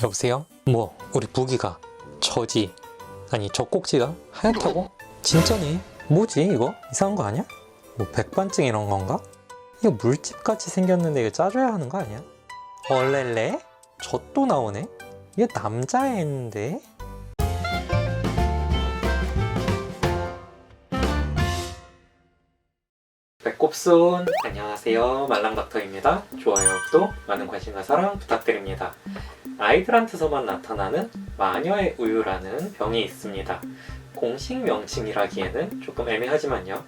여보세요? 뭐 우리 부기가 저지 아니 저 꼭지가 하얗다고? 진짜네. 뭐지 이거? 이상한 거 아니야? 뭐 백반증 이런 건가? 이거 물집같이 생겼는데 이거 짜줘야 하는 거 아니야? 얼렐레? 저 또 나오네? 이게 남자애인데? 배꼽순 안녕하세요, 말랑닥터입니다. 좋아요, 구독, 많은 관심과 사랑 부탁드립니다. 아이들한테서만 나타나는 마녀의 우유라는 병이 있습니다. 공식 명칭이라기에는 조금 애매하지만요.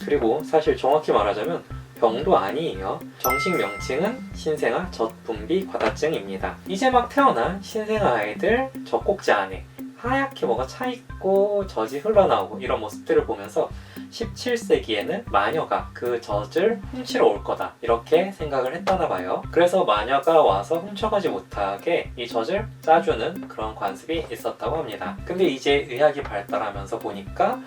그리고 사실 정확히 말하자면 병도 아니에요. 정식 명칭은 신생아 젖분비 과다증입니다. 이제 막 태어난 신생아 아이들 젖꼭지 안에 하얗게 뭐가 차있고 젖이 흘러나오고 이런 모습들을 보면서 17세기에는 마녀가 그 젖을 훔치러 올 거다 이렇게 생각을 했다나 봐요. 그래서 마녀가 와서 훔쳐가지 못하게 이 젖을 짜주는 그런 관습이 있었다고 합니다. 근데 이제 의학이 발달하면서 보니까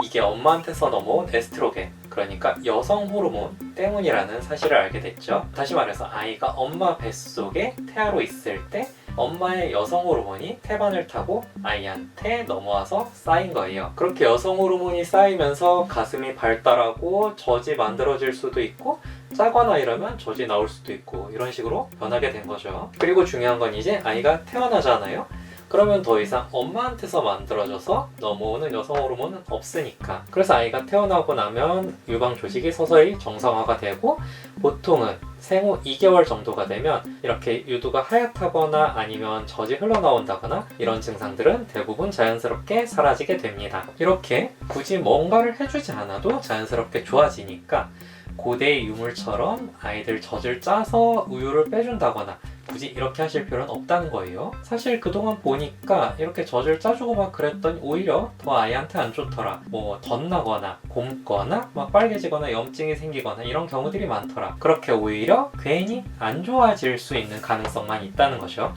이게 엄마한테서 넘어온 에스트로겐, 그러니까 여성 호르몬 때문이라는 사실을 알게 됐죠. 다시 말해서 아이가 엄마 뱃속에 태아로 있을 때 엄마의 여성 호르몬이 태반을 타고 아이한테 넘어와서 쌓인 거예요. 그렇게 여성 호르몬이 쌓이면서 가슴이 발달하고 젖이 만들어질 수도 있고 짜거나 이러면 젖이 나올 수도 있고 이런 식으로 변하게 된 거죠. 그리고 중요한 건 이제 아이가 태어나잖아요. 그러면 더 이상 엄마한테서 만들어져서 넘어오는 여성 호르몬은 없으니까. 그래서 아이가 태어나고 나면 유방 조직이 서서히 정상화가 되고 보통은 생후 2개월 정도가 되면 이렇게 유두가 하얗다거나 아니면 젖이 흘러나온다거나 이런 증상들은 대부분 자연스럽게 사라지게 됩니다. 이렇게 굳이 뭔가를 해주지 않아도 자연스럽게 좋아지니까 고대의 유물처럼 아이들 젖을 짜서 우유를 빼준다거나 굳이 이렇게 하실 필요는 없다는 거예요. 사실 그동안 보니까 이렇게 젖을 짜주고 막 그랬더니 오히려 더 아이한테 안 좋더라. 뭐 덧나거나 곰거나 막 빨개지거나 염증이 생기거나 이런 경우들이 많더라. 그렇게 오히려 괜히 안 좋아질 수 있는 가능성만 있다는 거죠.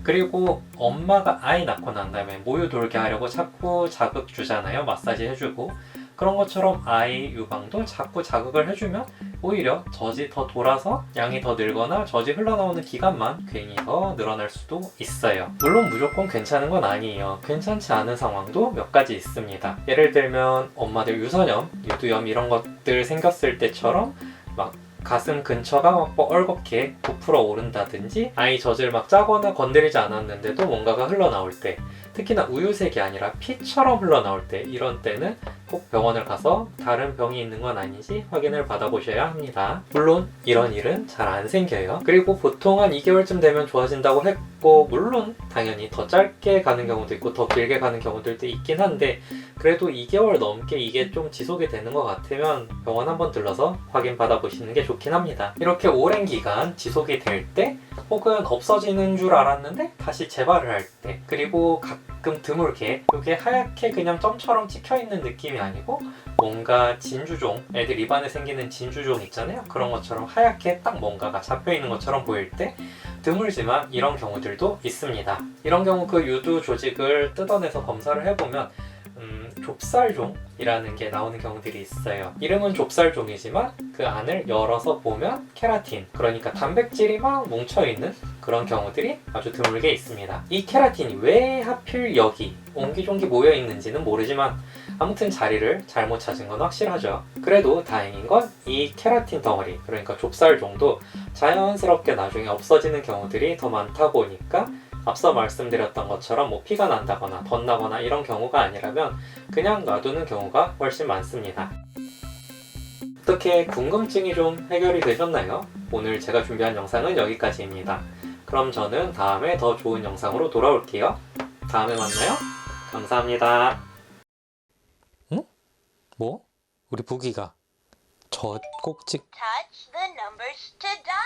그리고 엄마가 아이 낳고 난 다음에 모유 돌게 하려고 자꾸 자극 주잖아요. 마사지 해주고. 그런 것처럼 아이 유방도 자꾸 자극을 해주면 오히려 젖이 더 돌아서 양이 더 늘거나 젖이 흘러나오는 기간만 괜히 더 늘어날 수도 있어요. 물론 무조건 괜찮은 건 아니에요. 괜찮지 않은 상황도 몇 가지 있습니다. 예를 들면 엄마들 유선염, 유두염 이런 것들 생겼을 때처럼 막 가슴 근처가 막 뻘겋게 부풀어 오른다든지 아이 젖을 막 짜거나 건드리지 않았는데도 뭔가가 흘러나올 때, 특히나 우유색이 아니라 피처럼 흘러나올 때, 이런 때는 꼭 병원을 가서 다른 병이 있는 건 아닌지 확인을 받아보셔야 합니다. 물론 이런 일은 잘 안 생겨요. 그리고 보통 한 2개월쯤 되면 좋아진다고 했고, 물론 당연히 더 짧게 가는 경우도 있고 더 길게 가는 경우들도 있긴 한데 그래도 2개월 넘게 이게 좀 지속이 되는 것 같으면 병원 한번 들러서 확인 받아보시는 게 좋긴 합니다. 이렇게 오랜 기간 지속이 될 때, 혹은 없어지는 줄 알았는데 다시 재발을 할 때, 그리고 가끔 드물게 이게 하얗게 그냥 점처럼 찍혀있는 느낌이 아니고 뭔가 진주종, 애들 입안에 생기는 진주종 있잖아요. 그런 것처럼 하얗게 딱 뭔가가 잡혀있는 것처럼 보일 때 드물지만 이런 경우들도 있습니다. 이런 경우 그 유두 조직을 뜯어내서 검사를 해보면 좁쌀종이라는 게 나오는 경우들이 있어요. 이름은 좁쌀종이지만 그 안을 열어서 보면 케라틴, 그러니까 단백질이 막 뭉쳐있는 그런 경우들이 아주 드물게 있습니다. 이 케라틴이 왜 하필 여기 옹기종기 모여있는지는 모르지만 아무튼 자리를 잘못 찾은 건 확실하죠. 그래도 다행인 건 이 케라틴 덩어리, 그러니까 좁쌀종도 자연스럽게 나중에 없어지는 경우들이 더 많다 보니까 앞서 말씀드렸던 것처럼 뭐 피가 난다거나 덧나거나 이런 경우가 아니라면 그냥 놔두는 경우가 훨씬 많습니다. 어떻게 궁금증이 좀 해결이 되셨나요? 오늘 제가 준비한 영상은 여기까지입니다. 그럼 저는 다음에 더 좋은 영상으로 돌아올게요. 다음에 만나요. 감사합니다. 응? 뭐? 우리 부기가 저 꼭지 Touch the numbers to dial.